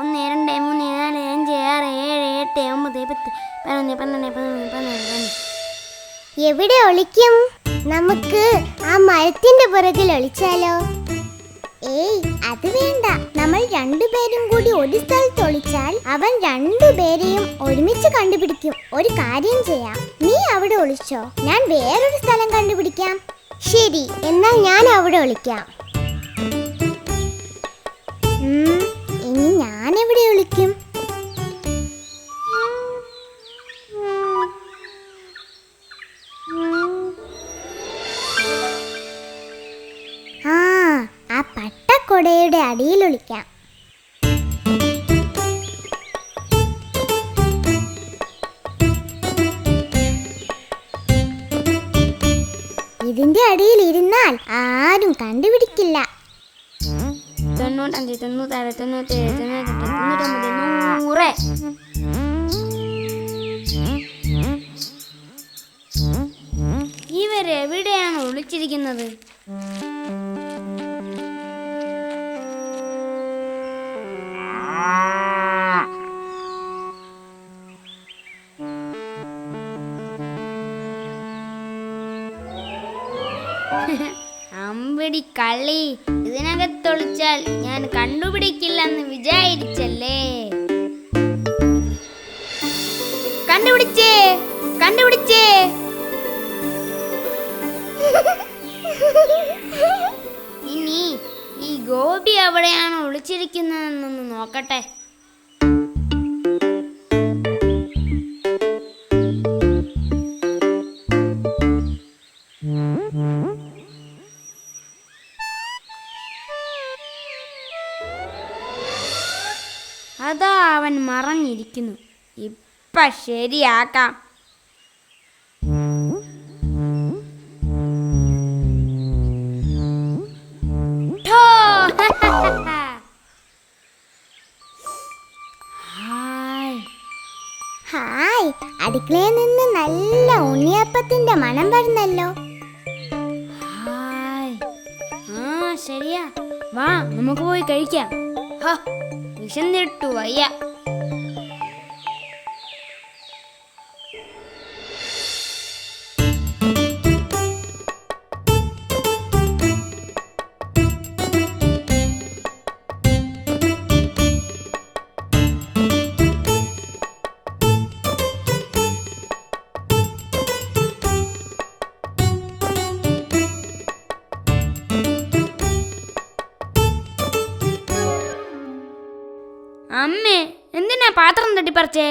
1 2 3 4 5 6 7 8 9 10 11 12 13 എവിടെ ഒളിക്കും? നമുക്ക് ആ മരത്തിന്റെ പുറകിൽ ഒളിച്ചാലോ? ഏയ്, അത് വേണ്ട. നമ്മൾ രണ്ടുപേരും കൂടി ഒരു സ്ഥലത്ത് ഒളിച്ചാൽ അവൻ രണ്ടുപേരെയും ഒരുമിച്ച് കണ്ടുപിടിക്കും. ഒരു കാര്യം ചെയ്യാം, നീ അവിടെ ഒളിച്ചോ, ഞാൻ വേറൊരു സ്ഥലം കണ്ടുപിടിക്കാം. ശരി, എന്നാൽ ഞാൻ അവിടെ ഒളിക്കാം. ഇനി ഞാൻ എവിടെ ഒളിക്കും? ആ പട്ടക്കൊടയുടെ അടിയിൽ ഒളിക്കാം. ഇതിന്റെ അടിയിൽ ഇരുന്നാൽ ആരും കണ്ടുപിടിക്കില്ല. 95 96 97 98 100 ഇവരെവിടെയാണ് ഒളിച്ചിരിക്കുന്നത്? അമ്പടി കള്ളി, ഇതിനകത്തൊളിച്ചാൽ ഞാൻ കണ്ടുപിടിക്കില്ലെന്ന് വിചാരിച്ചല്ലേ? കണ്ടുപിടിച്ചേ കണ്ടുപിടിച്ചേ. ഇനി ഈ ഗോപി എവിടെയാണ് ഒളിച്ചിരിക്കുന്നതെന്നൊന്ന് നോക്കട്ടെ. അതാ അവൻ മറഞ്ഞിരിക്കുന്നു. ഇപ്പ ശരിയാക്കാം. ഹായ്, അടുക്കളയിൽ നിന്ന് നല്ല ഉണ്ണിയപ്പത്തിന്റെ മണം വരുന്നല്ലോ. ശരിയാ, വാ നമുക്ക് പോയി കഴിക്കാം. വിശന്നിട്ടു വയ്യ. അമ്മേ, എന്തിനാ പാത്രം തട്ടിപ്പറിച്ചേ?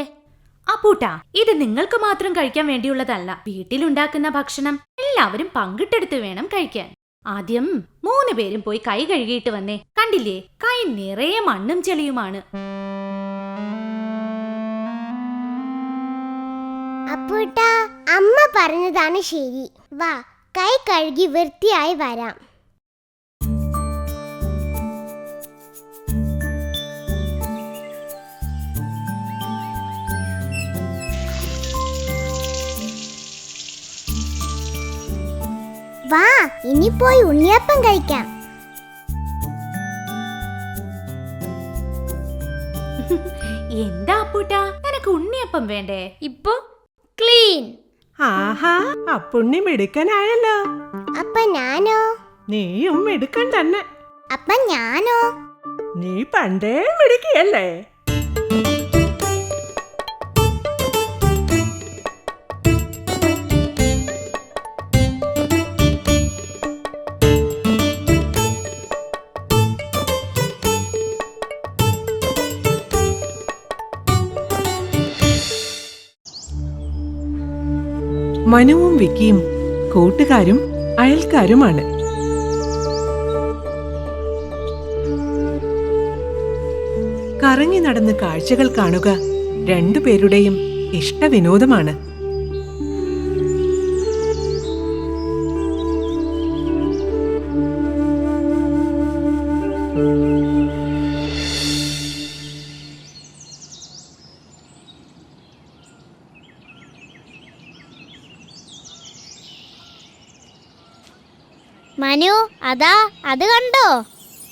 അപ്പൂട്ടാ, ഇത് നിങ്ങൾക്ക് മാത്രം കഴിക്കാൻ വേണ്ടിയുള്ളതല്ല. വീട്ടിലുണ്ടാക്കുന്ന ഭക്ഷണം എല്ലാവരും പങ്കിട്ടെടുത്ത് വേണം കഴിക്കാൻ. ആദ്യം 3 പേരും പോയി കൈ കഴുകിയിട്ട് വന്നേ. കണ്ടില്ലേ, കൈ നിറയെ മണ്ണും ചെളിയുമാണ്. അപ്പൂട്ടാ, അമ്മ പറഞ്ഞതാണ് ശരി. വാ, കൈ കഴുകി വൃത്തിയായി വരാം. വാ, ഇനി പോയി ഉണ്ണിയപ്പം കഴിക്കാം. എന്താ അപ്പൂട്ടാ, നിനക്ക് ഉണ്ണിയപ്പം വേണ്ടേ? ഇപ്പൊ ക്ലീൻ. ആഹാ, അപ്പുണ്ണി മിടുക്കനായല്ലോ. അപ്പ ഞാനോ? നീയും മിടുക്കൻ തന്നെ. അപ്പ ഞാനോ? നീ പണ്ടേ മിടുക്കിയല്ലേ. മനുവും വിക്കിയും കൂട്ടുകാരും അയൽക്കാരുമാണ്. കറങ്ങി നടന്ന് കാഴ്ചകൾ കാണുക രണ്ടുപേരുടെയും ഇഷ്ടവിനോദമാണ്. മനു, അതാ അത് കണ്ടോ?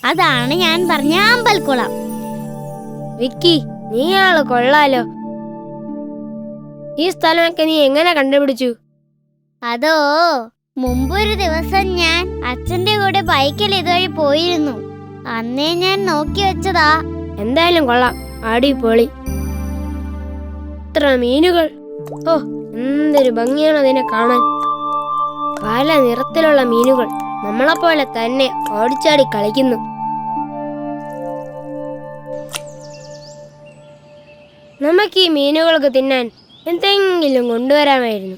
അതാണ് ഞാൻ പറഞ്ഞ അമ്പൽക്കുളം. വിക്കി, നീ ആള് കൊള്ളാലോ. ഈ സ്ഥലമൊക്കെ നീ എങ്ങനെ കണ്ടുപിടിച്ചു? അതോ, മുമ്പൊരു ദിവസം ഞാൻ അച്ഛന്റെ കൂടെ ബൈക്കിൽ ഇതുവഴി പോയിരുന്നു. അന്നേ ഞാൻ നോക്കി വെച്ചതാ. എന്തായാലും കൊള്ളാം, അടിപൊളി. ഇത്ര മീനുകൾ! ഓ, എന്തൊരു ഭംഗിയാണ് അതിനെ കാണാൻ. പല നിറത്തിലുള്ള മീനുകൾ നമ്മളെപ്പോലെ തന്നെ ഓടിച്ചാടി കളിക്കുന്നു. നമുക്ക് ഈ മീനുകൾക്ക് തിന്നാൻ എന്തെങ്കിലും കൊണ്ടുവരാമായിരുന്നു.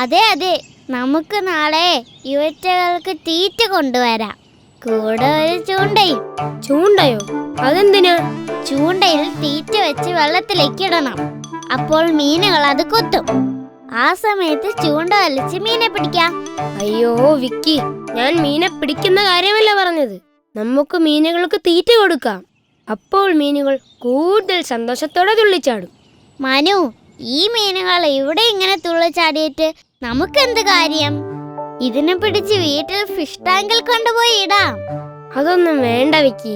അതെ അതെ, നമുക്ക് നാളെ ഇവറ്റകൾക്ക് തീറ്റ കൊണ്ടുവരാം. കൂടെ ഒരു ചൂണ്ടയും. ചൂണ്ടയോ? അതെന്തിനാ? ചൂണ്ടയിൽ തീറ്റ വെച്ച് വെള്ളത്തിലേക്ക് ഇടണം. അപ്പോൾ മീനുകൾ അത് കൊത്തും. ആ സമയത്ത് ചൂണ്ട വലിച്ച് മീനെ പിടിക്കാം. അയ്യോ വിക്കി, ഞാൻ മീനെ പിടിക്കുന്ന കാര്യമല്ല പറഞ്ഞത്. നമുക്ക് മീനുകൾക്ക് തീറ്റ കൊടുക്കാം. അപ്പോൾ മീനുകൾ കൂടുതൽ സന്തോഷത്തോടെ തുള്ളിച്ചാടും. മനു, ഈ മീനുകൾ ഇവിടെ ഇങ്ങനെ തുള്ളിച്ചാടിയിട്ട് നമുക്കെന്ത് കാര്യം? ഇതിനെ പിടിച്ച് വീട്ടിൽ ഫിഷ് ടാങ്കിൽ കൊണ്ടുപോയി ഇടാം. അതൊന്നും വേണ്ട വിക്കി.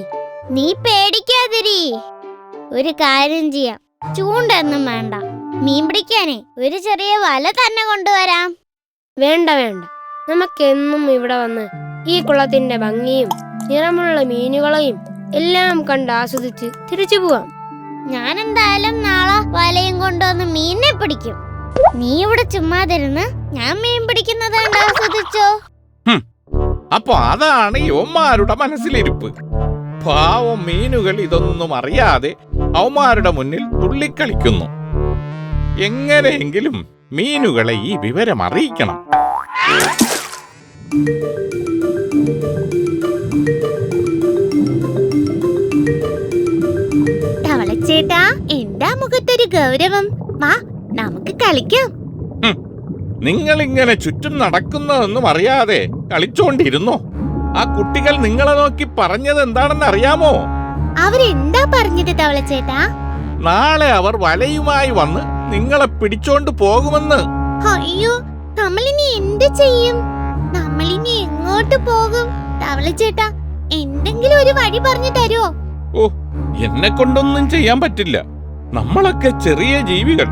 നീ പേടിക്കാതിരി. ഒരു കാര്യം ചെയ്യാം, ചൂണ്ടൊന്നും വേണ്ട. മീൻ പിടിക്കാനേ ഒരു ചെറിയ വല തന്നെ കൊണ്ടുവരാം. വേണ്ട വേണ്ട, നമുക്കെന്നും ഇവിടെ വന്ന് ഈ കുളത്തിന്റെ ഭംഗിയും നിറമുള്ള മീനുകളെയും എല്ലാം കണ്ട് ആസ്വദിച്ച് തിരിച്ചു പോവാം. ഞാൻ എന്തായാലും നാളെ വലയും കൊണ്ടുവന്ന് മീനിനെ പിടിക്കും. നീ ഇവിടെ ചുമ്മാതിരുന്ന് ഞാൻ മീൻ പിടിക്കുന്നത് കണ്ട് ആസ്വദിച്ചോ. അപ്പൊ അതാണ് യവന്മാരുടെ മനസ്സിലിരിപ്പ്. പാവം മീനുകൾ ഇതൊന്നും അറിയാതെ അവന്മാരുടെ മുന്നിൽ തുള്ളിക്കളിക്കുന്നു. എങ്ങനെയെങ്കിലും മീനുകളെ ഈ വിവരം അറിയിക്കണം. തവളച്ചേട്ടാ, എന്താ മുഖത്തൊരു ഗൗരവം? വാ, നമുക്ക് കളിക്കാം. നിങ്ങൾ ഇങ്ങനെ ചുറ്റും നടക്കുന്നതൊന്നും അറിയാതെ കളിച്ചോണ്ടിരുന്നോ? ആ കുട്ടികൾ നിങ്ങളെ നോക്കി പറഞ്ഞത് എന്താണെന്ന് അറിയാമോ? അവരെന്താ പറഞ്ഞത് തവളച്ചേട്ടാ? നാളെ അവർ വലയുമായി വന്ന് നിങ്ങളെ പിടിച്ചോണ്ട് പോകുമെന്ന്. അയ്യോ, നമ്മളിനി എന്ത് ചെയ്യും? നമ്മളിനി എങ്ങോട്ട് പോകും? തവളച്ചേട്ടാ, എന്തെങ്കിലും ഒരു വഴി പറഞ്ഞു തരുമോ? ഓ, എന്നെ കൊണ്ടൊന്നും ചെയ്യാൻ പറ്റില്ല. നമ്മളൊക്കെ ചെറിയ ജീവികൾ,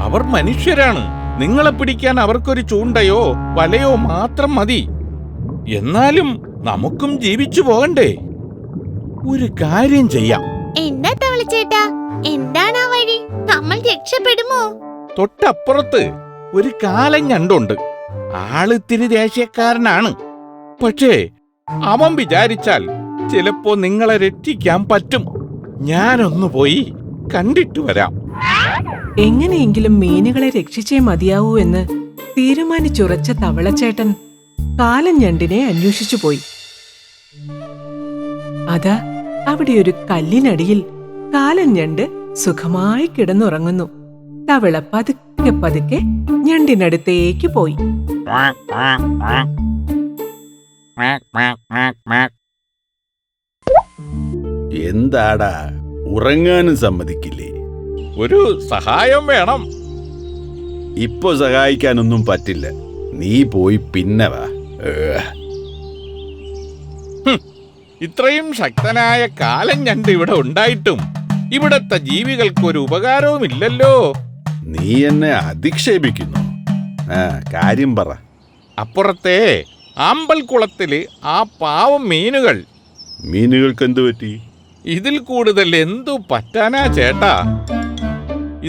അവർ മനുഷ്യരാണ്. നിങ്ങളെ പിടിക്കാൻ അവർക്കൊരു ചൂണ്ടയോ വലയോ മാത്രം മതി. എന്നാലും നമുക്കും ജീവിച്ചു പോകണ്ടേ? ഒരു കാര്യം ചെയ്യാം. എന്താ തവളച്ചേട്ടാ, എന്താണ് ആ വഴി? നമ്മൾ രക്ഷപ്പെടുമോ? തൊട്ടപ്പുറത്ത് ഒരു കാലൻ ഞണ്ടുണ്ട്. ആളിത്തിരി ദേഷ്യക്കാരനാണ്. പക്ഷേ അവൻ വിചാരിച്ചാൽ ചിലപ്പോ നിങ്ങളെ രക്ഷിക്കാൻ പറ്റും. ഞാനൊന്നു പോയി കണ്ടിട്ട് വരാം. എങ്ങനെയെങ്കിലും മീനുകളെ രക്ഷിച്ചേ മതിയാവൂ എന്ന് തീരുമാനിച്ചുറച്ച തവളച്ചേട്ടൻ കാലൻ ഞണ്ടിനെ അന്വേഷിച്ചു പോയി. അതാ അവിടെ ഒരു കല്ലിനടിയിൽ കാലൻ ഞണ്ട് സുഖമായി കിടന്നുറങ്ങുന്നു. തവള പതുക്കെ പതുക്കെ ഞണ്ടിനടുത്തേക്ക് പോയി. എന്താടാ, ഉറങ്ങാനും സമ്മതിക്കില്ലേ? ഒരു സഹായം വേണം. ഇപ്പൊ സഹായിക്കാനൊന്നും പറ്റില്ല. നീ പോയി പിന്നെ വാ. ഇത്രയും ശക്തനായ കാലൻ ഞണ്ട് ഇവിടെ ഉണ്ടായിട്ടും ഇവിടത്തെ ജീവികൾക്ക് ഒരു ഉപകാരവുമില്ലല്ലോ. നീ എന്നെ അധിക്ഷേപിക്കുന്നു. കാര്യം പറ. അപ്പുറത്തെ ആമ്പൽക്കുളത്തില് ആ പാവം മീനുകൾക്ക് എന്തു പറ്റി? ഇതിൽ കൂടുതൽ എന്തു പറ്റാനാ ചേട്ടാ?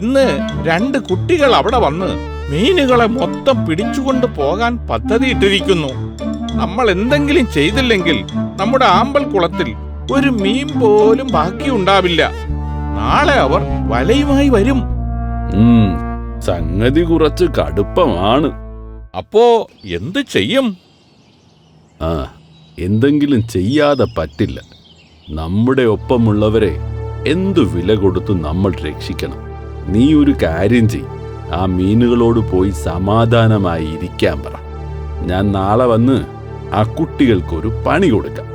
ഇന്ന് 2 കുട്ടികൾ അവിടെ വന്ന് മീനുകളെ മൊത്തം പിടിച്ചുകൊണ്ട് പോകാൻ പദ്ധതിയിട്ടിരിക്കുന്നു. നമ്മൾ എന്തെങ്കിലും ചെയ്തില്ലെങ്കിൽ നമ്മുടെ ആമ്പൽക്കുളത്തിൽ ഒരു മീൻ പോലും ബാക്കിയുണ്ടാവില്ല. നാളെ അവർ വലയുമായി വരും. സംഗതി കുറച്ച് കടുപ്പമാണ്. അപ്പോ എന്തു ചെയ്യും? എന്തെങ്കിലും ചെയ്യാതെ പറ്റില്ല. നമ്മുടെ ഒപ്പമുള്ളവരെ എന്തു വില കൊടുത്തു നമ്മൾ രക്ഷിക്കണം. നീ ഒരു കാര്യം ചെയ്, ആ മീനുകളോട് പോയി സമാധാനമായി ഇരിക്കാൻ പറ. ഞാൻ നാളെ വന്ന് ആ കുട്ടികൾക്കൊരു പണി കൊടുക്കാം.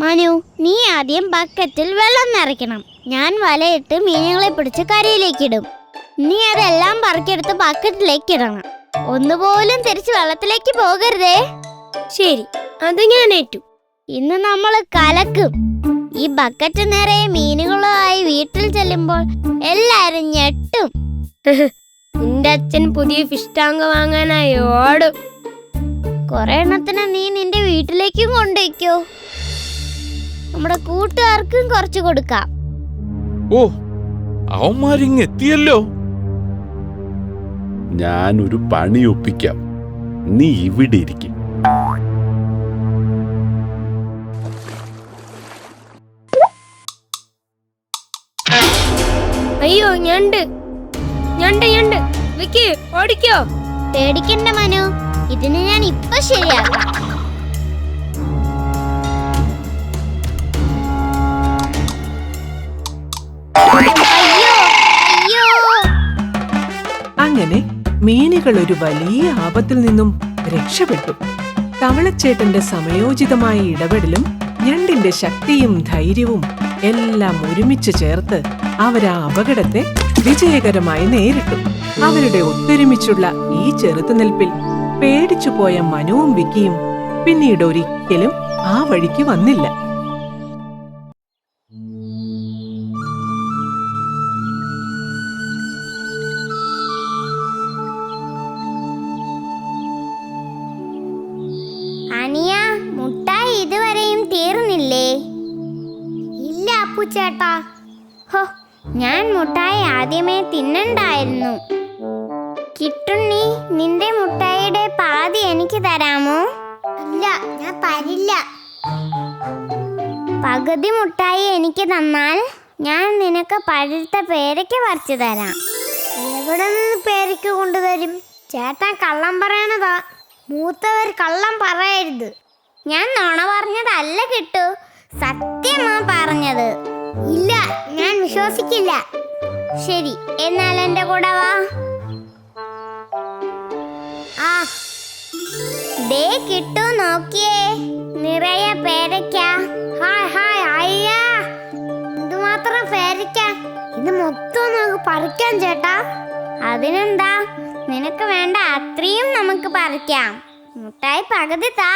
മനു, നീ ആദ്യം ബക്കറ്റിൽ വെള്ളം നിറയ്ക്കണം. ഞാൻ വലയിട്ട് മീനുകളെ പിടിച്ച് കരയിലേക്കിടും. നീ അതെല്ലാം പറക്കിയെടുത്ത് ബക്കറ്റിലേക്ക് ഇടണം. ഒന്നുപോലും തിരിച്ച് വെള്ളത്തിലേക്ക് പോകരുതേ. ശരി, അത് ഞാൻ ഏറ്റു. ഇന്ന് നമ്മൾ കലക്കും. ഈ ബക്കറ്റ് നിറയെ മീനുകളുമായി വീട്ടിൽ ചെല്ലുമ്പോൾ എല്ലാരും ഞെട്ടും. നിന്റെ അച്ഛൻ പുതിയ ഫിഷ് ടാങ്ക് വാങ്ങാനായി ഓടും. കുറെ എണ്ണത്തിന് നീ നിന്റെ വീട്ടിലേക്കും കൊണ്ടുവയ്ക്കോ. നമ്മുടെ കൂട്ടുകാർക്കും കുറച്ച് കൊടുക്കാം. ഓ, അവന്മാരിങ് എത്തിയല്ലോ. ഞാനൊരു പണി ഒപ്പിക്കാം. നീ ഇവിടെ ഇരിക്കും. അയ്യോ, ഞണ്ട് ഞണ്ട് ഞണ്ട്. വിക്കി, ഓടിക്കോ. പേടിക്കണ്ട മനു, ഇതിന് ഞാൻ ഇപ്പൊ ശരിയാക്കാം. അയ്യോ അയ്യോ. അങ്ങനെ മീനുകൾ ഒരു വലിയ ആപത്തിൽ നിന്നും രക്ഷപ്പെട്ടു. തവളച്ചേട്ടന്റെ സമയോചിതമായ ഇടപെടലും ഞണ്ടിന്റെ ശക്തിയും ധൈര്യവും എല്ലാം ഒരുമിച്ച് ചേർത്ത് അവരാ അപകടത്തെ വിജയകരമായി നേരിട്ടു. അവരുടെ ഒത്തൊരുമിച്ചുള്ള ഈ ചെറുത്തുനിൽപ്പിൽ പേടിച്ചുപോയ മനുവും വിക്കിയും പിന്നീട് ഒരിക്കലും ആ വഴിക്ക് വന്നില്ല. അനിയ, മുട്ടായി ഇതുവരെയും തീർന്നില്ലേ? ഇല്ല അപ്പുച്ചേട്ടാ. ഹോ, ഞാൻ മുട്ടായി ആദ്യമേ തിന്നണ്ടായിരുന്നു. കിട്ടുണ്ണി, നിന്റെ മുട്ടായിയുടെ പാതി എനിക്ക് തരാമോ? ഇല്ല, ഞാൻ തരില്ല. പകുതി മുട്ടായി എനിക്ക് തന്നാൽ ഞാൻ നിനക്ക് പഴുത്ത പേരയ്ക്ക പറിച്ചു തരാം. എവിടെ നിന്ന് പേരയ്ക്ക കൊണ്ടുതരും? ചേട്ടൻ കള്ളം പറയണതാ. മൂത്തവർ കള്ളം പറയരുത്. ഞാൻ നുണ പറഞ്ഞതല്ല കിട്ടു, സത്യമാ പറഞ്ഞത്. ഇല്ല, ഞാൻ വിശ്വസിക്കില്ല. ശരി, എന്നാൽ എന്റെ കൂടെ വാ. ആ ദേ കിട്ടു, നോക്കിയേ, നിറയെ പേരയ്ക്ക. ഹായ് ഹായ് അയ്യാ, എന്തുമാത്രം പേരയ്ക്ക! ഇത് മൊത്തം നമുക്ക് പറിക്കാം ചേട്ടാ. അതിനെന്താ, നിനക്ക് വേണ്ട അത്രയും നമുക്ക് പറിക്കാം. മുട്ടായി പകുതി താ.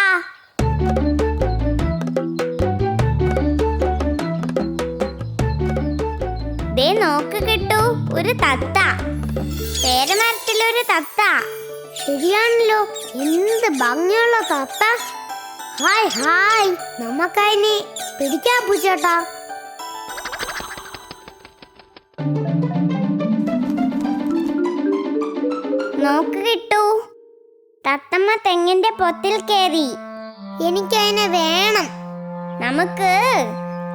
ദേ നോക്ക് കിട്ടു, ഒരു തത്ത. പേരമരത്തിലൊരു തത്ത. ശരിയാണല്ലോ, എന്ത് ഭംഗിയുള്ള തത്ത. ഹായ് ഹായ്, നമുക്കതിനെ പിടിക്കാൻ പൂച്ചേട്ടാ. നോക്ക് കിട്ടു, തത്തമ്മ തെങ്ങിന്റെ പൊത്തിൽ കയറി. എനിക്കതിനെ വേണം. നമുക്ക്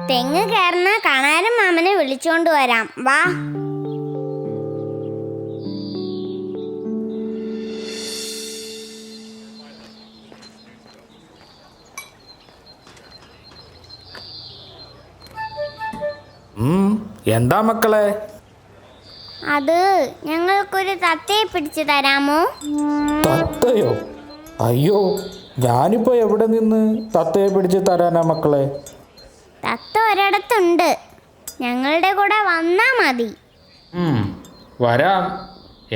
തെങ്ങ് കയറുന്ന കണാരൻ മാമനെ വിളിച്ചോണ്ട് വരാം, വാ. എന്താ മക്കളെ? അത് ഞങ്ങൾക്കൊരു തത്തയെ പിടിച്ചു തരാമോ? തത്തയോ? അയ്യോ, ഞാനിപ്പോ എവിടെ നിന്ന് തത്തയെ പിടിച്ച് തരാനാ മക്കളെ? തത്ത ഒരിടത്തുണ്ട്, ഞങ്ങളുടെ കൂടെ വന്നാ മതി. വരാം.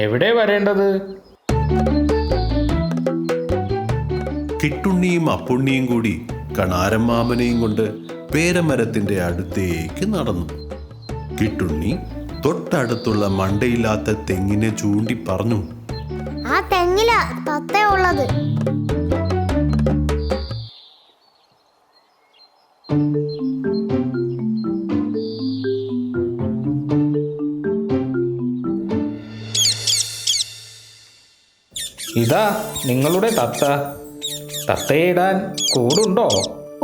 എവിടെ വരേണ്ടത്? കിട്ടുണ്ണിയും അപ്പുണ്ണിയും കൂടി കണാരമ്മാമനെയും കൊണ്ട് പേരമരത്തിന്റെ അടുത്തേക്ക് നടന്നു. കിട്ടുണ്ണി തൊട്ടടുത്തുള്ള മണ്ടയില്ലാത്ത തെങ്ങിനെ ചൂണ്ടി പറഞ്ഞു, ആ തെങ്ങില തത്ത ഉള്ളത്. ഇതാ നിങ്ങളുടെ തത്ത. തത്തയെ ഇടാൻ കൂടുണ്ടോ?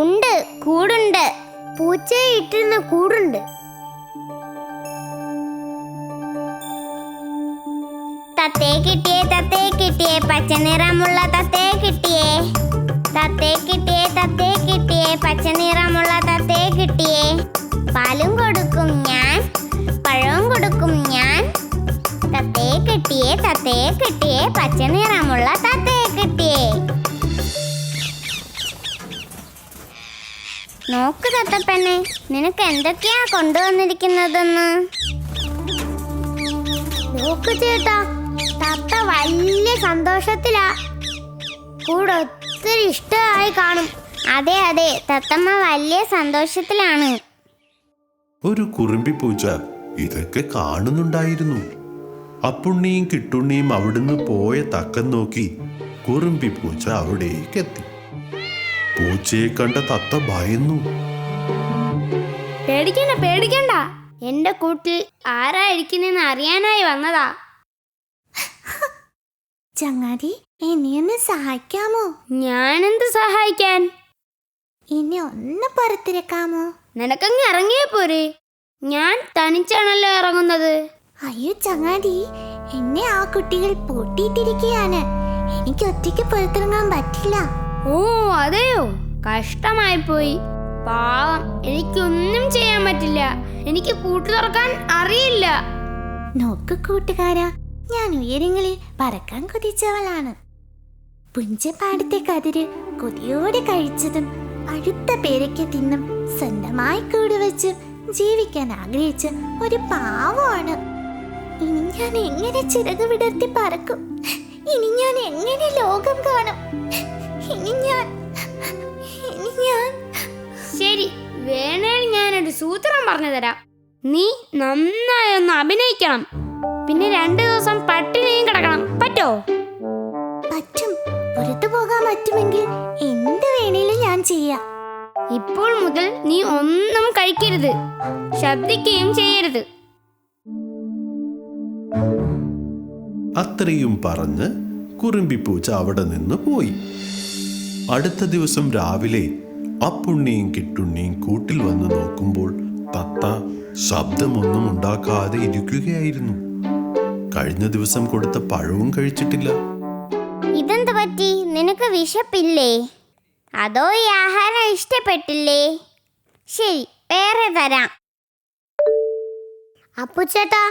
ഉണ്ട്, കൂടുണ്ട്. പൂച്ചയെ ഇട്ടിരുന്ന കൂടുണ്ട്. തത്തേ കിട്ടിയേ, തത്തേ കിട്ടിയേ, പച്ച നിറമുള്ള തത്തേ കിട്ടിയേ. തത്തേ കിട്ടിയേ, തത്തേ കിട്ടിയേ, പച്ച നിറമുള്ള തത്തേ കിട്ടിയേ. പാലും കൊടുക്കും ഞാൻ, പഴവും കൊടുക്കും ഞാൻ. തത്തേ കിട്ടിയേ, തത്തേ കിട്ടിയേ, പച്ച നിറമുള്ള തത്തേ കിട്ടിയേ. നോക്ക് തത്തപ്പനെ, നിനക്ക് എന്തൊക്കെയാ കൊണ്ടുവന്നിരിക്കുന്നതെന്ന്. നോക്ക് ചേട്ടാ, തത്ത വലിയ സന്തോഷത്തിലാ. കൂടൊത്ത ഒത്തിരി ഇഷ്ടമായി കാണും. അതെ അതെ, തത്തമ്മ വലിയ സന്തോഷത്തിലാണ്. ഒരു കുറുമ്പി പൂച്ച ഇതൊക്കെ കാണുന്നുണ്ടായിരുന്നു. അപ്പുണ്ണിയും കിട്ടുണ്ണിയും അവിടുന്ന് പോയ തക്കം നോക്കി കുറുമ്പി പൂച്ച അവിടേക്ക് എത്തി. പൂച്ചയെ കണ്ട തത്ത ഭയന്നു. പേടിക്കണ്ട പേടിക്കണ്ട, എന്റെ കൂട്ടിൽ ആരായിരിക്കുന്നെന്ന് അറിയാനായി വന്നതാ. ചങ്ങാതി, എന്നെയൊന്ന് സഹായിക്കാമോ? ഞാനെന്ത് സഹായിക്കാൻ? എന്നെ ഒന്ന് പുറത്തിരക്കാമോ? നിനക്കങ്ങ് ഇറങ്ങിയേ പോരെ, ഞാൻ തനിച്ചാണല്ലോ ഇറങ്ങുന്നത്. അയ്യോ ചങ്ങാതി, എന്നെ ആ കുട്ടികൾ പൂട്ടിയിട്ടിരിക്കുകയാണ്. എനിക്ക് ഒറ്റയ്ക്ക് പുറത്തിറങ്ങാൻ പറ്റില്ല. ഓ അതെയോ, കഷ്ടമായി പോയി. പാവം, എനിക്കൊന്നും ചെയ്യാൻ പറ്റില്ല. എനിക്ക് പൂട്ട് തുറക്കാൻ അറിയില്ല. നോക്ക് കൂട്ടുകാരാ, ഞാൻ ഉയരങ്ങളിൽ പറക്കാൻ കൊതിച്ചവളാണ്. പുഞ്ചപ്പാടത്തെ കതിര് കൊതിയോടെ കഴിച്ചതും അടുത്ത പേരയ്ക്ക് തിന്നും സ്വന്തമായി കൂടുവച്ച് ജീവിക്കാൻ ആഗ്രഹിച്ച ഒരു പാവമാണ്. ഇനി ഞാൻ എങ്ങനെ ചിറക് വിടർത്തി പറക്കും? ഇനി ഞാൻ എങ്ങനെ ലോകം കാണും? ഇനി ഞാൻ ശരി, വേണേൽ ഞാനൊരു സൂത്രം പറഞ്ഞു തരാം. നീ നന്നായി ഒന്ന് അഭിനയിക്കണം, പിന്നെ 2 ദിവസം പട്ടിണിയും കിടക്കണം. പറ്റോ? പറ്റും. പുറത്തു പോകാൻ പറ്റുമെങ്കിൽ എന്ത് വേണേലും ഞാൻ ചെയ്യാം. ഇപ്പോൾ മുതൽ നീ ഒന്നും കഴിക്കരുത്, ശബ്ദിക്കുകയും ചെയ്യരുത്. അത്രയും പറഞ്ഞ് കുറുമ്പിപ്പൂച്ച അവിടെ നിന്ന് പോയി. അടുത്ത ദിവസം രാവിലെ അപ്പുണ്ണിയും കിട്ടുണ്ണിയും കൂട്ടിൽ വന്ന് നോക്കുമ്പോൾ തത്ത ശബ്ദമൊന്നും ഉണ്ടാക്കാതെ ഇരിക്കുകയായിരുന്നു. കഴിഞ്ഞ ദിവസം കൊടുത്ത പഴവും കഴിച്ചിട്ടില്ല. ഇതെന്ത് പറ്റി? നിനക്ക് വിശപ്പില്ലേ? അതോ ഈ ആഹാരം ഇഷ്ടപ്പെട്ടില്ലേ? ശരി, വേറെ തരാം. അപ്പുച്ചേട്ടാ,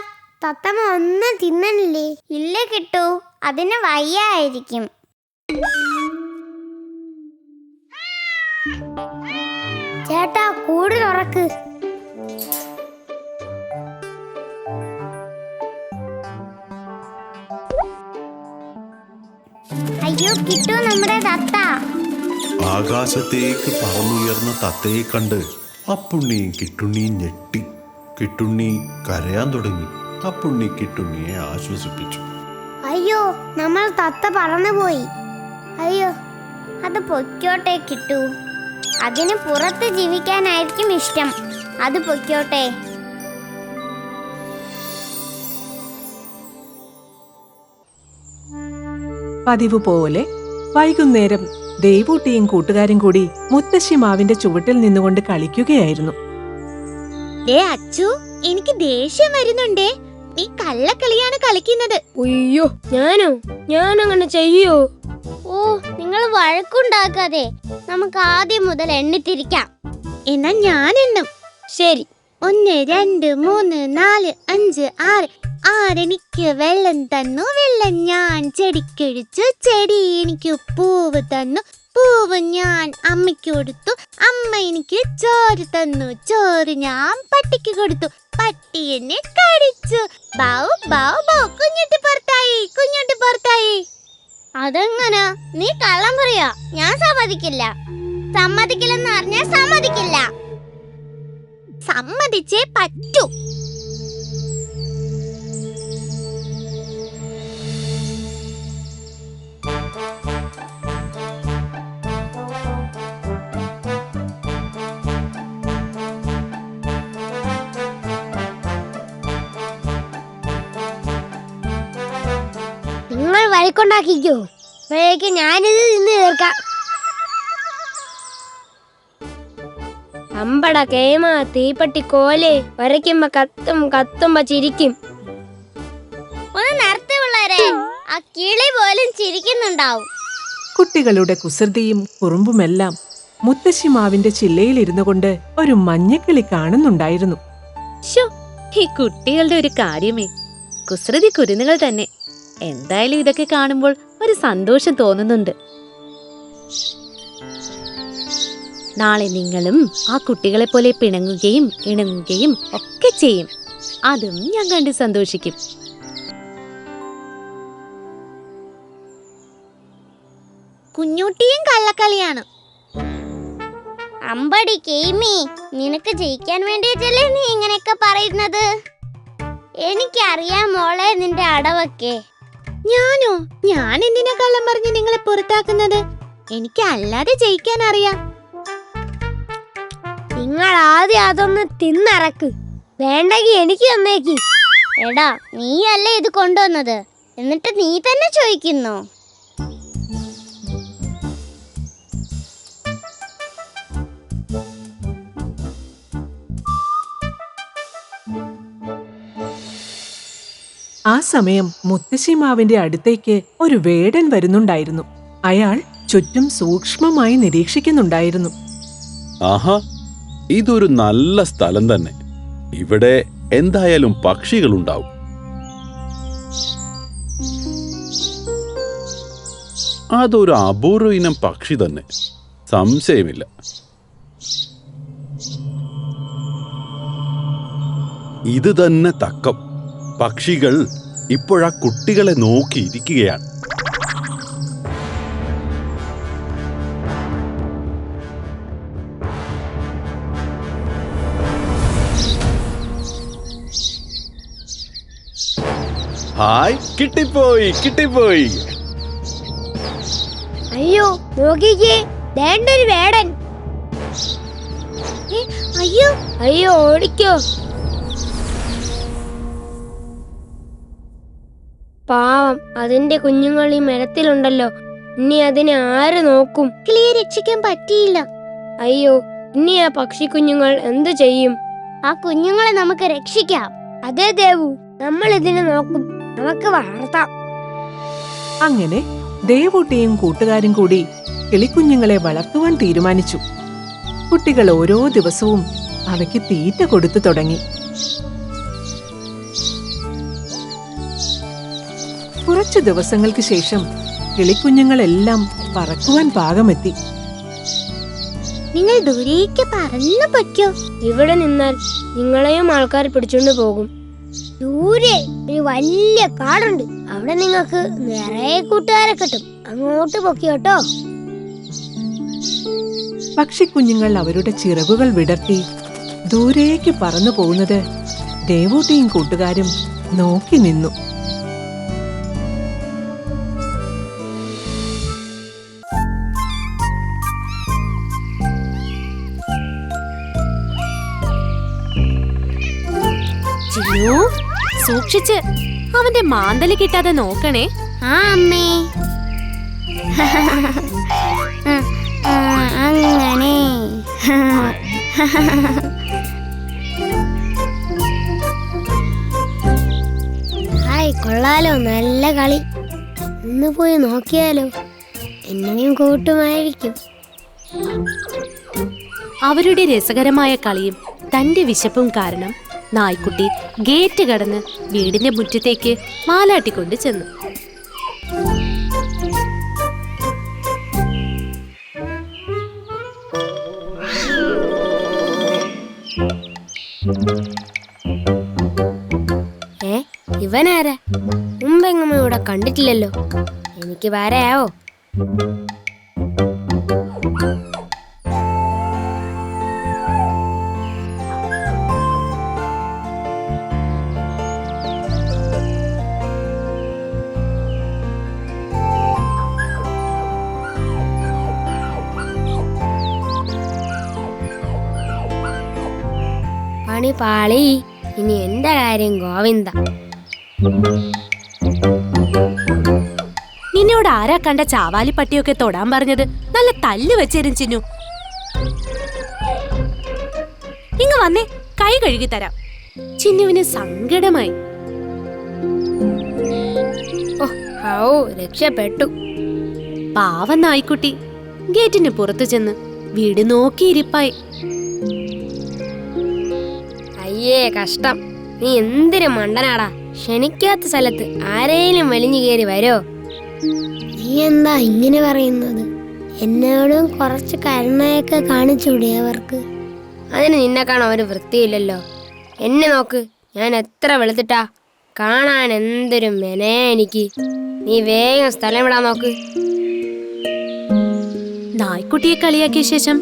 തത്തമ്മ ഒന്നും തിന്നണില്ലേ? ഇല്ല കിട്ടു, അതിന് വയ്യായിരിക്കും. ചേട്ടാ, കൂട് തുറക്ക്. അയ്യോ കിട്ടു, നമ്മുടെ തത്ത. ആകാശത്തേക്ക് പറന്നുയർന്ന തത്തയെ കണ്ട് അപ്പുണ്ണിയും കിട്ടുണ്ണിയും ഞെട്ടി. കിട്ടുണ്ണി കരയാൻ തുടങ്ങി. അപ്പുണ്ണി കിട്ടുണ്ണിയെ ആശ്വസിപ്പിച്ചു. അയ്യോ, നമ്മൾ തത്ത പറന്നുപോയി. അയ്യോ, അത് പൊയ്ക്കോട്ടെ കിട്ടു. അതിന് പുറത്ത് ജീവിക്കാനായിരിക്കും ഇഷ്ടം. അത് പൊയ്ക്കോട്ടെ. പതിവ് പോലെ വൈകുന്നേരം ദേവൂട്ടിയും കൂട്ടുകാരും കൂടി മുത്തശ്ശി മാവിന്റെ ചുവട്ടിൽ നിന്നുകൊണ്ട് കളിക്കുകയായിരുന്നു. അച്ചു, എനിക്ക് ദേഷ്യം വരുന്നുണ്ടേ. നീ കള്ളക്കളിയാണ് കളിക്കുന്നത്. അയ്യോ, ഞാനങ്ങനെ ചെയ്യോ? ഓ, നിങ്ങൾ വഴക്കുണ്ടാക്കാതെ നമുക്ക് ആദ്യം മുതൽ എണ്ണിത്തിരിക്കാം. എന്നാ ഞാൻ എണ്ണും. ശരി. 1 2 3 4 5 6. ആരെനിക്ക് വെള്ളം തന്നു, വെള്ളം ഞാൻ ചെടിക്കൊഴിച്ചു, ചെടി എനിക്ക് പൂവ് തന്നു, പൂവ് ഞാൻ അമ്മയ്ക്ക് കൊടുത്തു, അമ്മ എനിക്ക് ചോറ് തന്നു, ചോറ് ഞാൻ പട്ടിക്ക് കൊടുത്തു, പട്ടി എന്നെ കടിച്ചു. ബൗ ബൗ ബൗ, കുഞ്ഞുട്ടി പുറത്തായി, കുഞ്ഞുട്ടി പുറത്തായി. അതെങ്ങനെ? നീ കള്ളം പറയാ. ഞാൻ സമ്മതിക്കില്ല. സമ്മതിക്കില്ലെന്ന് പറഞ്ഞാൽ സമ്മതിക്കില്ല. സമ്മതിച്ചേ പറ്റൂ. നിങ്ങൾ വഴക്കുണ്ടാക്കിക്കോ, അപ്പോഴേക്ക് ഞാനിത് നിന്ന് തീർക്കാം. അമ്പട കേമ, തീപ്പട്ടി കോലെ, വരയ്ക്കുമ്പോ കത്തുമ്പോ ചിരിക്കും. ഒന്ന് നിർത്തി പിള്ളേരെ, ആ കിളി പോലും ചിരിക്കുന്നുണ്ടാവും. കുട്ടികളുടെ കുസൃതിയും കുറുമ്പുമെല്ലാം മുത്തശ്ശി മാവിന്റെ ചില്ലയിലിരുന്നു കൊണ്ട് ഒരു മഞ്ഞക്കിളി കാണുന്നുണ്ടായിരുന്നു. ഈ കുട്ടികളുടെ ഒരു കാര്യമേ, കുസൃതി കുരുന്നുകൾ തന്നെ. എന്തായാലും ഇതൊക്കെ കാണുമ്പോൾ ഒരു സന്തോഷം തോന്നുന്നുണ്ട്. നാളെ നിങ്ങളും ആ കുട്ടികളെ പോലെ പിണങ്ങുകയും ഇണങ്ങുകയും ഒക്കെ ചെയ്യും. അതും ഞാൻ കണ്ട് സന്തോഷിക്കും. കുഞ്ഞുട്ടിയും കള്ളക്കളിയാണ്. അമ്പടി കേമി, നിനക്ക് ജയിക്കാൻ വേണ്ടിയിട്ടല്ലേ നീ ഇങ്ങനെയൊക്കെ പറയുന്നത്? എനിക്കറിയാം മോളെ നിന്റെ അടവൊക്കെ. ഞാനോ? ഞാൻ എന്തിനാ കള്ളം പറഞ്ഞ് നിങ്ങളെ പുറത്താക്കുന്നത്? എനിക്ക് അല്ലാതെ ജയിക്കാൻ അറിയാം. നിങ്ങൾ ആദ്യം അതൊന്ന് തിന്നറക്ക്, വേണ്ടെങ്കി എനിക്ക് തന്നേക്ക്. എടാ, നീയല്ലേ ഇത് കൊണ്ടുവന്നത്, എന്നിട്ട് നീ തന്നെ ചോദിക്കുന്നു. ആ സമയം മുത്തശ്ശിമാവിന്റെ അടുത്തേക്ക് ഒരു വേടൻ വരുന്നുണ്ടായിരുന്നു. അയാൾ ചുറ്റും സൂക്ഷ്മമായി നിരീക്ഷിക്കുന്നുണ്ടായിരുന്നു. ആഹാ, ഇതൊരു നല്ല സ്ഥലം തന്നെ. ഇവിടെ എന്തായാലും പക്ഷികളുണ്ടാവും. അതൊരു അപൂർവ ഇനം പക്ഷി തന്നെ, സംശയമില്ല. ഇത് തന്നെ തക്കം. പക്ഷികൾ ഇപ്പോഴാ കുട്ടികളെ നോക്കിയിരിക്കുകയാണ്. ഹായ്, കിട്ടിപ്പോയി കിട്ടിപ്പോയി. അയ്യോ നോക്കിക്കേ, ദേണ്ടൊരു വേടൻ. അയ്യോ അയ്യോ, ഓടിക്കോ. പാവം, അതിന്റെ കുഞ്ഞുങ്ങൾ ഈ മരത്തിലുണ്ടല്ലോ. ഇനി അതിനെ ആര് നോക്കും? കിളിയെ രക്ഷിക്കാൻ പറ്റിയില്ല. അയ്യോ, ഇനി ആ പക്ഷി കുഞ്ഞുങ്ങൾ എന്തു ചെയ്യും? ആ കുഞ്ഞുങ്ങളെ നമുക്ക് രക്ഷിക്കാം. അതേ ദേവു, നമ്മൾ ഇതിനെ നോക്കും, നമുക്ക് വളർത്താം. അങ്ങനെ ദേവൂട്ടിയും കൂട്ടുകാരും കൂടി കിളിക്കുഞ്ഞുങ്ങളെ വളർത്തുവാൻ തീരുമാനിച്ചു. കുട്ടികൾ ഓരോ ദിവസവും അവയ്ക്ക് തീറ്റ കൊടുത്തു തുടങ്ങി. കുറച്ചു ദിവസങ്ങൾക്ക് ശേഷം കിളിക്കുഞ്ഞുങ്ങളെല്ലാം പറക്കുവാൻ പാകമെത്തി. നിങ്ങൾ ദൂരേക്ക് പറന്നു പൊയ്ക്കോ. ഇവിടെ നിന്നാൽ നിങ്ങളെയും ആൾക്കാർ പിടിച്ചോണ്ട് പോകും. ദൂരെ ഒരു വലിയ കാടുണ്ട്, അവിടെ നിങ്ങൾക്ക് നിറയെ കൂട്ടുകാരെ കിട്ടും. അങ്ങോട്ട് പൊക്കിയോട്ടോ. പക്ഷിക്കുഞ്ഞുങ്ങൾ അവരുടെ ചിറകുകൾ വിടർത്തി ദൂരേക്ക് പറന്നു പോകുന്നത് ദേവൂട്ടിയും കൂട്ടുകാരും നോക്കി നിന്നു. ചിന്നു, സൂക്ഷിച്ച്, അവന്റെ മാന്തല് കിട്ടാതെ നോക്കണേ. ആ അമ്മേ. അങ്ങനെ ഹായ്, കൊള്ളാലോ, നല്ല കളി. ഒന്ന് പോയി നോക്കിയാലോ, എന്നെയും കൂട്ടുമായിരിക്കും. അവരുടെ രസകരമായ കളിയും തന്റെ വിശപ്പും കാരണം നായ്ക്കുട്ടി ഗേറ്റ് കടന്ന് വീടിന്റെ മുറ്റത്തേക്ക് മാലാട്ടിക്കൊണ്ട് ചെന്നു. ഇവനാരാ? മുമ്പെങ്ങും ഇവിടെ കണ്ടിട്ടില്ലല്ലോ. എനിക്ക് വരാവോ? പണി പാളി. ഇനി എന്റെ കാര്യം ഗോവിന്ദ. നിന്നോട് ആരാ കണ്ട ചാവാലിപ്പട്ടിയൊക്കെ തൊടാൻ പറഞ്ഞത്? നല്ല തല്ല് വെച്ചേരും ചിന്നു. ഇങ്ങ് വന്നേ, കൈ കഴുകി തരാം. ചിന്നുവിന് സങ്കടമായി. ഓ, രക്ഷപ്പെട്ടു. പാവം നായ്ക്കുട്ടി ഗേറ്റിന് പുറത്തു ചെന്ന് വീട് നോക്കിയിരിപ്പായി. അയ്യേ കഷ്ടം, നീ എന്തൊരു മണ്ടനാടാ. ക്ഷണിക്കാത്ത സ്ഥലത്ത് ആരേലും വലിഞ്ഞു കയറി വരോ? നീ എന്താ ഇങ്ങനെ പറയുന്നത്? എന്നോടും കുറച്ച് കരുണയൊക്കെ കാണിച്ചൂടെ അവർക്ക്? അതിന് നിന്നെ കാണാൻ ഒരു വൃത്തിയില്ലല്ലോ. എന്നെ നോക്ക്, ഞാൻ എത്ര വെളുത്തിട്ടാ. കാണാൻ എന്തൊരു മെനയാ എനിക്ക്. നീ വേഗം സ്ഥലം വിടാൻ നോക്ക്. നായ്ക്കുട്ടിയെ കളിയാക്കിയ ശേഷം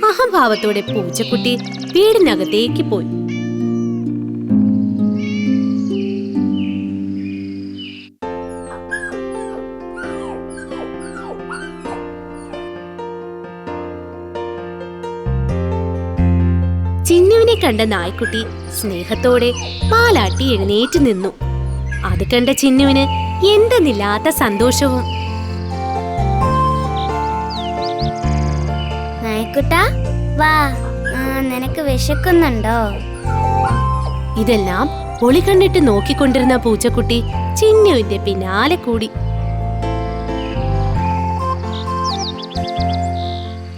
അഹംഭാവത്തോടെ പൂച്ചക്കുട്ടി വീടിനകത്തേക്ക് പോയി. ചിന്നുവിനെ കണ്ട നായ്ക്കുട്ടി സ്നേഹത്തോടെ വാലാട്ടി എഴുന്നേറ്റ് നിന്നു. അത് കണ്ട ചിന്നുവിന് എന്തെന്നില്ലാത്ത സന്തോഷവും. നായ്ക്കുട്ടാ വാ, നിനക്ക് വിശക്കുന്നുണ്ടോ? ഇതെല്ലാം ഒളി കണ്ടിട്ട് നോക്കിക്കൊണ്ടിരുന്ന പൂച്ചക്കുട്ടി ചിന്നുവിന്റെ പിന്നാലെ കൂടി.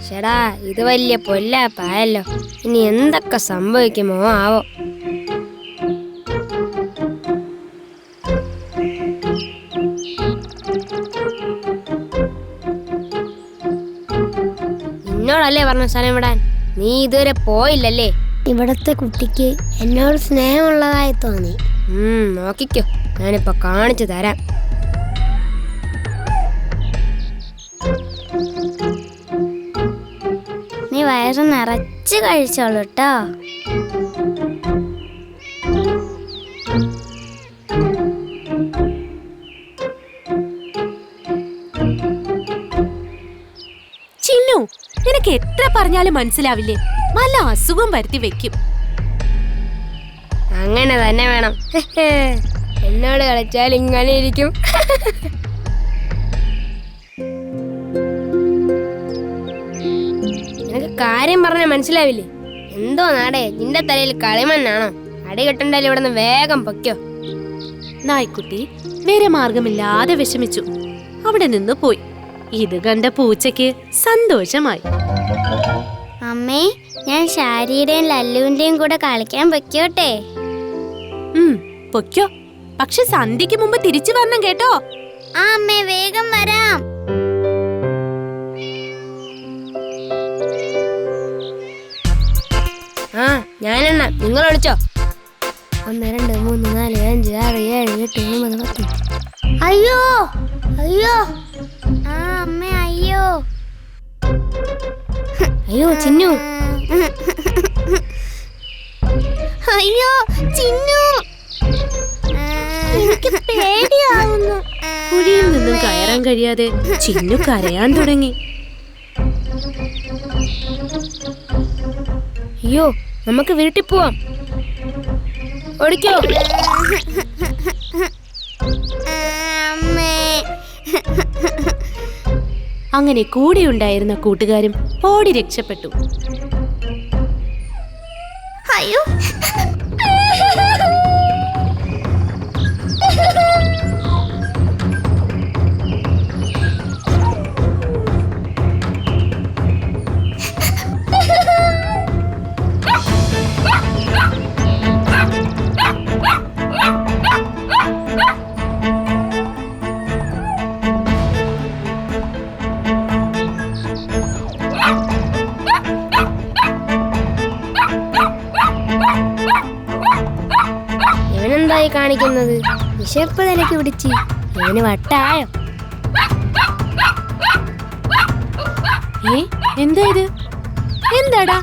ചേടാ, ഇത് വലിയ പൊല്ലാപ്പായല്ലോ. ഇനി എന്തൊക്കെ സംഭവിക്കുമോ ആവോ. എന്നോടല്ലേ പറഞ്ഞ സ്ഥലം വിടാൻ? നീ ഇതുവരെ പോയില്ലല്ലേ? ഇവിടത്തെ കുട്ടിക്ക് എന്നോട് സ്നേഹമുള്ളതായി തോന്നി. നോക്കിക്കോ, ഞാനിപ്പോ കാണിച്ചു തരാം. നീ വയറ് നിറച്ച് കഴിച്ചോളൂ കേട്ടോ. ചിന്നു, നിനക്ക് എത്ര പറഞ്ഞാലും മനസ്സിലാവില്ലേ? വല്ല അസുഖം വരുത്തി വെക്കും. അങ്ങനെ തന്നെ വേണം. എന്നോട് കളിച്ചാൽ ഇങ്ങനെ ഇരിക്കും. നിനക്ക് കാര്യം പറഞ്ഞാൽ മനസ്സിലാവില്ലേ? എന്തോ നാടേ, നിന്റെ തലയിൽ കളിമണ്ണാണോ? അടി കെട്ടണ്ടാലും ഇവിടെ നിന്ന് വേഗം പൊയ്ക്കോ. നായ്ക്കുട്ടി വേറെ മാർഗമില്ലാതെ വിഷമിച്ചു അവിടെ നിന്ന് പോയി. ഇത് കണ്ട പൂച്ചയ്ക്ക് സന്തോഷമായി. അമ്മേ, ഞാൻ ഷാരിയുടെയും ലല്ലുവിന്റെയും കൂടെ കളിക്കാൻ പൊയ്ക്കോട്ടെ? പൊയ്ക്കോ, പക്ഷെ സന്ധ്യക്ക് മുമ്പ് തിരിച്ചു വരണം കേട്ടോ. ആ അമ്മേ, വേഗം വരാം. ഞാനെണ്ണ, നിങ്ങൾ വിളിച്ചോ. 1 2 3 4 5 6 7 8 9 10. അയ്യോ അയ്യോ, ആ അമ്മേ, അയ്യോ അയ്യോ ചിന്നു. അയ്യോ ചിന്നു, എനിക്ക് പേടിയാവുന്നു. കുഴിയിൽ നിന്നും കയറാൻ കഴിയാതെ ചിന്നു കരയാൻ തുടങ്ങി. അയ്യോ, നമുക്ക് വീട്ടിൽ പോവാം. ഓടിക്കോ. അമ്മേ. അങ്ങനെ കൂടെയുണ്ടായിരുന്ന കൂട്ടുകാരും ഓടി രക്ഷപ്പെട്ടു. അയ്യോ, ഇവനെന്തായി കാണിക്കുന്നത്? വിശപ്പ് തലയ്ക്ക് പിടിച്ച് ഇവന് വട്ടായോ? എന്താ ഇത്? എന്താടാ,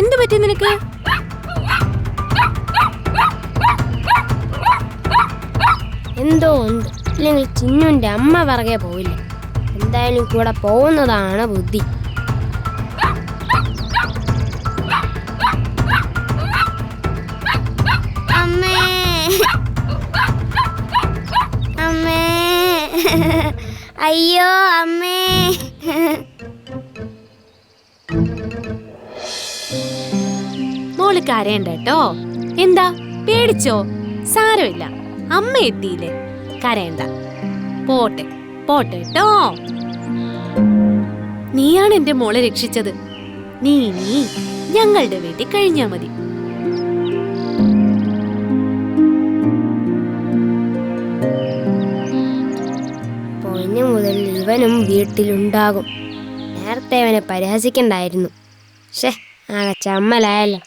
എന്തു പറ്റി നിനക്ക്? എന്തോ ഉണ്ട്, ഇല്ലെങ്കിൽ ചിന്നുന്റെ അമ്മ പറകെ പോവില്ല. എന്തായാലും കൂടെ പോകുന്നതാണ് ബുദ്ധി. അമ്മേ, അമ്മേ, അയ്യോ അമ്മേ. മോള് കരയണ്ട കേട്ടോ. എന്താ, പേടിച്ചോ? സാരമില്ല, അമ്മ എത്തിയില്ലേ, കരയണ്ട. പോട്ടെ പോട്ടെ കേട്ടോ. നീയാണ് എന്റെ മോളെ രക്ഷിച്ചത്. നീ ഞങ്ങളുടെ വീട്ടിൽ കഴിഞ്ഞാ മതി. പൊന്നു മുതൽ ഇവനും വീട്ടിലുണ്ടാകും. നേരത്തെ അവനെ പരിഹസിക്കണ്ടായിരുന്നു. ശേ, ആകെ ചമ്മലായല്ലോ.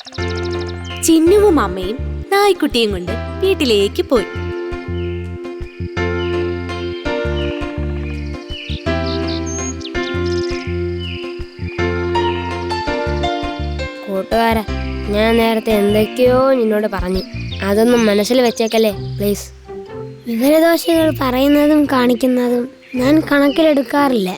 ചിന്നുവും അമ്മയും നായ്ക്കുട്ടിയും കൊണ്ട് വീട്ടിലേക്ക് പോയി. കൂട്ടുകാരാ, ഞാൻ നേരത്തെ എന്തൊക്കെയോ നിന്നോട് പറഞ്ഞു. അതൊന്നും മനസ്സിൽ വെച്ചേക്കല്ലേ പ്ലീസ്. വിവരദോഷികൾ പറയുന്നതും കാണിക്കുന്നതും ഞാൻ കണക്കിലെടുക്കാറില്ല.